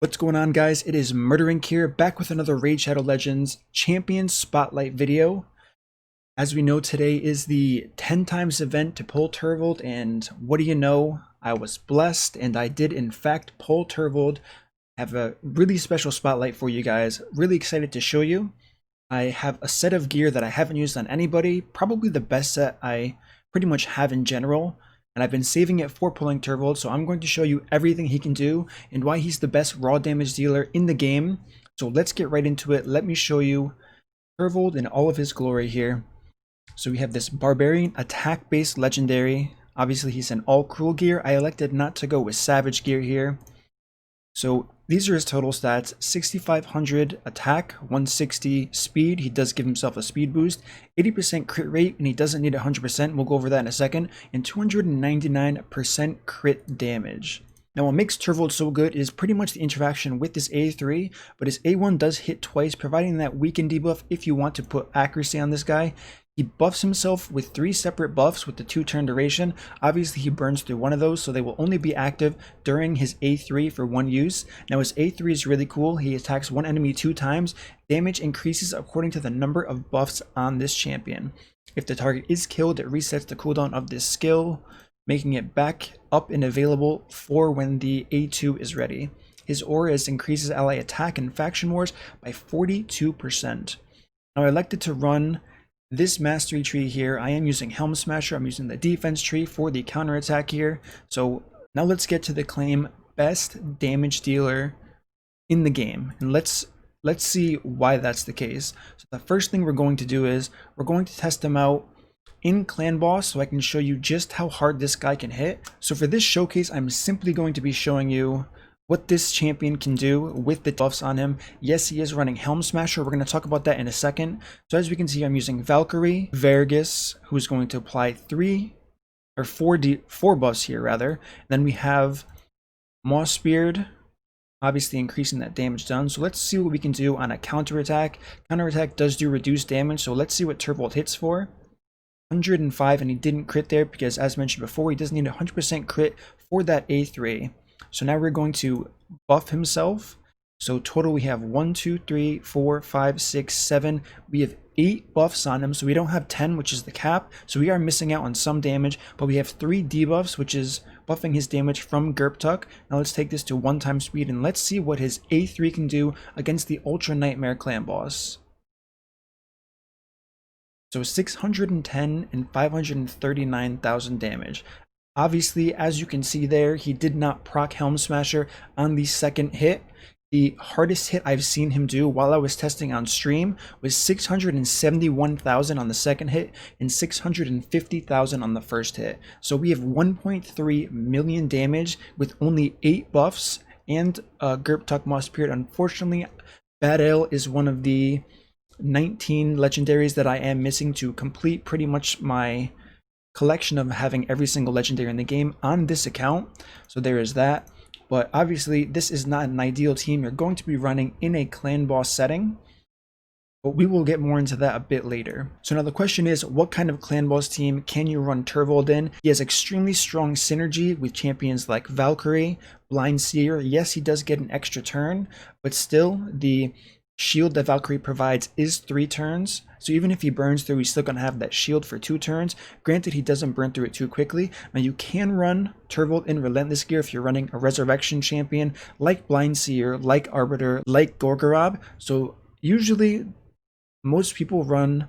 What's going on, guys? It is MurderInc here, back with another Raid Shadow Legends Champion Spotlight video. As we know, today is the 10 times event to pull Turvold, and what do you know? I was blessed, and I did in fact pull Turvold. I have a really special spotlight for you guys. Really excited to show you. I have a set of gear that I haven't used on anybody, probably the best set I pretty much have in general. And I've been saving it for pulling Turvold, so I'm going to show you everything he can do and why he's the best raw damage dealer in the game. So let's get right into it. Let me show you Turvold in all of his glory here. So we have this Barbarian attack-based legendary. Obviously he's in all cruel gear. I elected not to go with savage gear here. So these are his total stats: 6,500 attack, 160 speed. He does give himself a speed boost, 80% crit rate, and he doesn't need 100%. We'll go over that in a second. And 299% crit damage. Now, what makes Turvold so good is pretty much the interaction with this A3, but his A1 does hit twice, providing that weaken debuff if you want to put accuracy on this guy. He buffs himself with 3 separate buffs with the 2-turn duration. Obviously, he burns through one of those, so they will only be active during his A3 for one use. Now, his A3 is really cool. He attacks one enemy 2 times. Damage increases according to the number of buffs on this champion. If the target is killed, it resets the cooldown of this skill, making it back up and available for when the A2 is ready. His aura increases ally attack in faction wars by 42%. Now, I elected to run this mastery tree here. I am using Helm Smasher. I'm using the defense tree for the counterattack here. So now let's get to the claim best damage dealer in the game, and let's see why that's the case. So the first thing we're going to do is we're going to test him out in Clan Boss so I can show you just how hard this guy can hit. So for this showcase, I'm simply going to be showing you what this champion can do with the buffs on him. Yes, he is running Helm Smasher. We're going to talk about that in a second. So as we can see, I'm using Valkyrie, Vergus, who's going to apply 4 buffs here rather. Then we have Mossbeard, obviously increasing that damage done. So let's see what we can do on a counterattack. Counterattack does do reduced damage, so let's see what Turvold hits for. 105, and he didn't crit there because, as mentioned before, he doesn't need 100% crit for that A3. So now we're going to buff himself. So total we have 1, 2, 3, 4, 5, 6, 7. We have 8 buffs on him, so we don't have 10, which is the cap. So we are missing out on some damage, but we have 3 debuffs, which is buffing his damage from Gerptuck. Now let's take this to 1 speed, and let's see what his A3 can do against the Ultra Nightmare Clan Boss. So 610 and 539,000 damage. Obviously, as you can see there, he did not proc Helm Smasher on the second hit. The hardest hit I've seen him do while I was testing on stream was 671,000 on the second hit and 650,000 on the first hit. So we have 1.3 million damage with only 8 buffs and Gerptuck Mossbeard. Unfortunately, Bad Ale is one of the 19 legendaries that I am missing to complete pretty much my collection of having every single legendary in the game on this account. So there is that. But obviously this is not an ideal team you're going to be running in a Clan Boss setting, but we will get more into that a bit later. So now the question is, what kind of Clan Boss team can you run Turvold in? He has extremely strong synergy with champions like Valkyrie, Blind Seer. Yes, he does get an extra turn, but still the shield that Valkyrie provides is 3 turns, so even if he burns through, he's still going to have that shield for 2 turns. Granted, he doesn't burn through it too quickly. Now you can run Turvold in Relentless gear if you're running a Resurrection champion like Blind Seer, like Arbiter, like Gorgorob. So usually most people run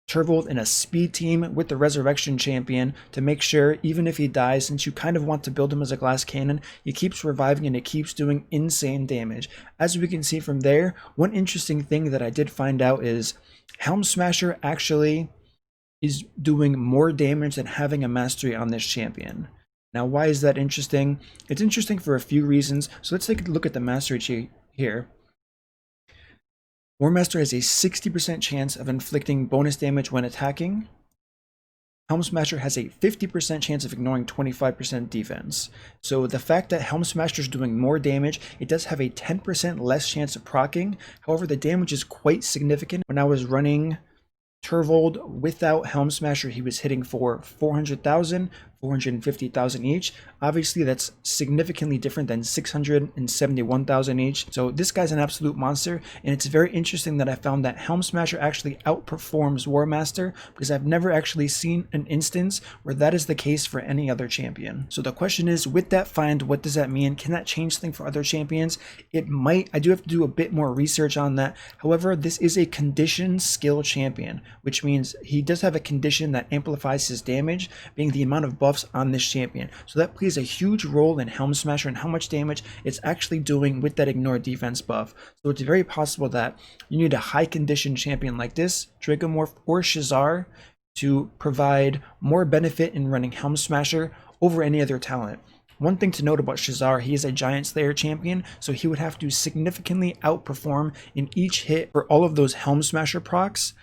Turvold in a speed team with the Resurrection champion to make sure, even if he dies, since you kind of want to build him as a glass cannon, he keeps reviving and it keeps doing insane damage. As we can see from there, one interesting thing that I did find out is Helm Smasher actually is doing more damage than having a mastery on this champion. Now, why is that interesting? It's interesting for a few reasons. So let's take a look at the mastery tree here. War Master has a 60% chance of inflicting bonus damage when attacking. Helm Smasher has a 50% chance of ignoring 25% defense. So the fact that Helm Smasher is doing more damage, it does have a 10% less chance of proccing. However, the damage is quite significant. When I was running Turvold without Helm Smasher, he was hitting for 400,000, 450,000 each. Obviously that's significantly different than 671,000 each. So this guy's an absolute monster, and it's very interesting that I found that Helm Smasher actually outperforms War Master, because I've never actually seen an instance where that is the case for any other champion. So the question is, with that find, what does that mean? Can that change things for other champions? It might. I do have to do a bit more research on that. However, this is a condition skill champion, which means he does have a condition that amplifies his damage, being the amount of buffs on this champion. So that plays a huge role in Helm Smasher and how much damage it's actually doing with that ignore defense buff. So it's very possible that you need a high condition champion like this, Dragomorph or Shazar, to provide more benefit in running Helm Smasher over any other talent. One thing to note about Shazar, he is a Giant Slayer champion, so he would have to significantly outperform in each hit for all of those Helm Smasher procs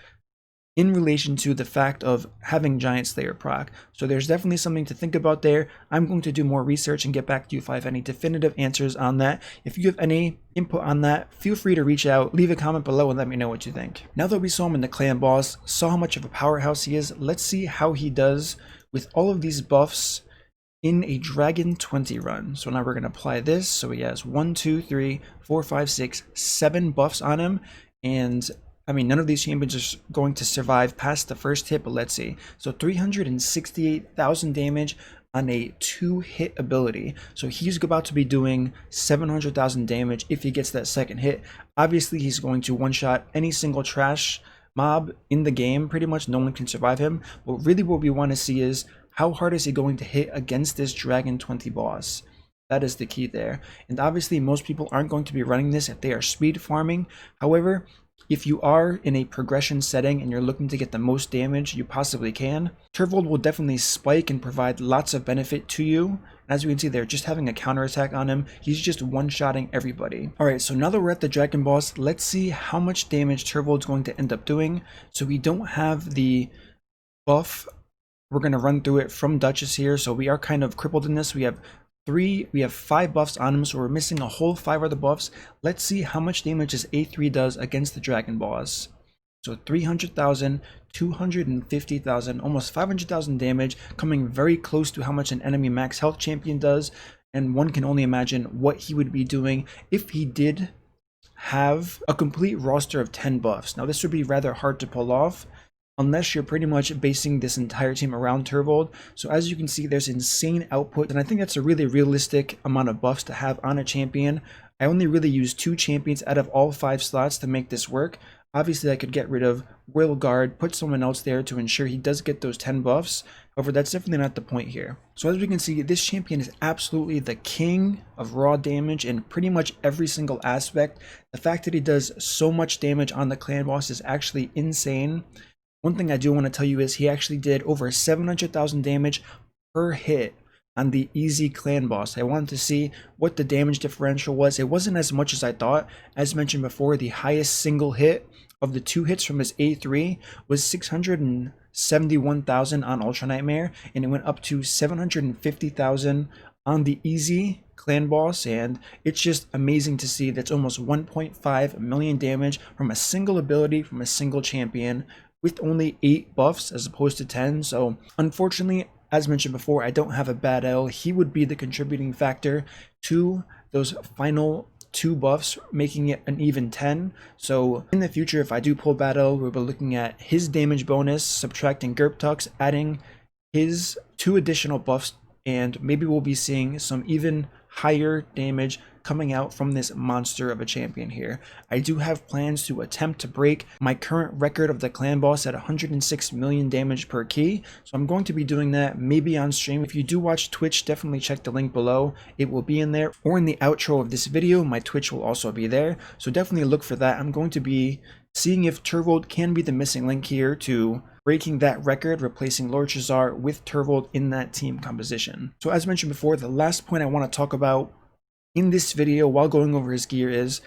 in relation to the fact of having Giant Slayer proc. So there's definitely something to think about there. I'm going to do more research and get back to you if I have any definitive answers on that. If you have any input on that, feel free to reach out, leave a comment below and let me know what you think. Now that we saw him in the clan boss, saw how much of a powerhouse he is, let's see how he does with all of these buffs in a Dragon 20 run. So now we're going to apply this. So he has 1, 2, 3, 4, 5, 6, 7 buffs on him. And I mean, none of these champions are going to survive past the first hit, but let's see. So 368,000 damage on a 2-hit ability. So he's about to be doing 700,000 damage if he gets that second hit. Obviously, he's going to one-shot any single trash mob in the game. Pretty much no one can survive him. But really what we want to see is, how hard is he going to hit against this Dragon 20 boss? That is the key there. And obviously most people aren't going to be running this if they are speed farming. However, if you are in a progression setting and you're looking to get the most damage you possibly can, Turvold will definitely spike and provide lots of benefit to you. As you can see there, just having a counterattack on him, he's just one-shotting everybody. Alright, so now that we're at the Dragon boss, let's see how much damage Turvold's going to end up doing. So we don't have the buff. We're going to run through it from Duchess here, so we are kind of crippled in this. We have 5 buffs on him, so we're missing a whole 5 other buffs. Let's see how much damage this A3 does against the Dragon boss. So 300,000, 250,000, almost 500,000 damage, coming very close to how much an enemy max health champion does. And one can only imagine what he would be doing if he did have a complete roster of 10 buffs. Now this would be rather hard to pull off, unless you're pretty much basing this entire team around Turvold. So as you can see, there's insane output, and I think that's a really realistic amount of buffs to have on a champion. I only really use 2 champions out of all 5 slots to make this work. Obviously I could get rid of Royal Guard, put someone else there to ensure he does get those 10 buffs. However, that's definitely not the point here. So as we can see, this champion is absolutely the king of raw damage in pretty much every single aspect. The fact that he does so much damage on the clan boss is actually insane. One thing I do want to tell you is he actually did over 700,000 damage per hit on the easy clan boss. I wanted to see what the damage differential was. It wasn't as much as I thought. As mentioned before, the highest single hit of the 2 hits from his A3 was 671,000 on Ultra Nightmare, and it went up to 750,000 on the easy clan boss, and it's just amazing to see. That's almost 1.5 million damage from a single ability from a single champion, with only 8 buffs as opposed to 10. So unfortunately, as mentioned before, I don't have a bad L. He would be the contributing factor to those final 2 buffs, making it an even 10. So in the future, if I do pull bad L, we'll be looking at his damage bonus, subtracting Gerp Tux, adding his 2 additional buffs, and maybe we'll be seeing some even higher damage coming out from this monster of a champion here. I do have plans to attempt to break my current record of the clan boss at 106 million damage per key, so I'm going to be doing that maybe on stream. If you do watch Twitch, definitely check the link below. It will be in there, or in the outro of this video, my Twitch will also be there, so definitely look for that. I'm going to be seeing if Turvold can be the missing link here to breaking that record, replacing Lord Shazar with Turvold in that team composition. So as mentioned before, the last point I want to talk about in this video while going over his gear is,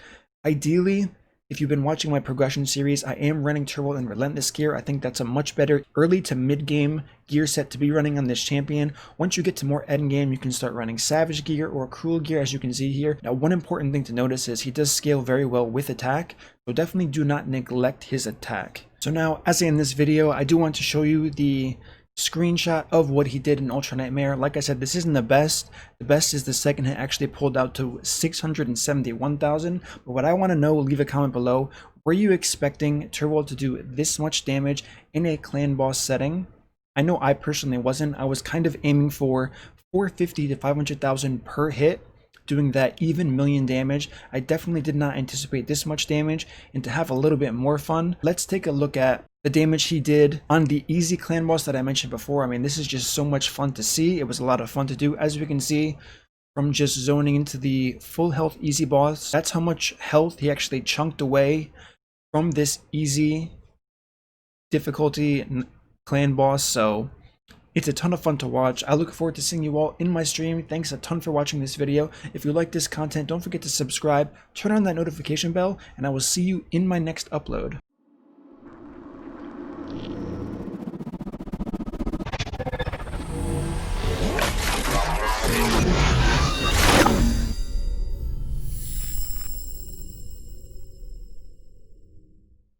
ideally, if you've been watching my progression series, I am running Turvold in Relentless gear. I think that's a much better early to mid game gear set to be running on this champion. Once you get to more end game, you can start running Savage gear or Cruel gear, as you can see here. Now, one important thing to notice is he does scale very well with attack, so definitely do not neglect his attack. So now, as I end this video, I do want to show you the screenshot of what he did in Ultra Nightmare. Like I said, this isn't the best. The best is the second hit actually pulled out to 671,000. But what I want to know, leave a comment below. Were you expecting Turvold to do this much damage in a clan boss setting? I know I personally wasn't. I was kind of aiming for 450 to 500,000 per hit, doing that even million damage. I definitely did not anticipate this much damage, and to have a little bit more fun, let's take a look at the damage he did on the easy clan boss that I mentioned before. I mean, this is just so much fun to see. It was a lot of fun to do. As we can see from just zoning into the full health easy boss, that's how much health he actually chunked away from this easy difficulty clan boss. So it's a ton of fun to watch. I look forward to seeing you all in my stream. Thanks a ton for watching this video. If you like this content, don't forget to subscribe, turn on that notification bell, and I will see you in my next upload.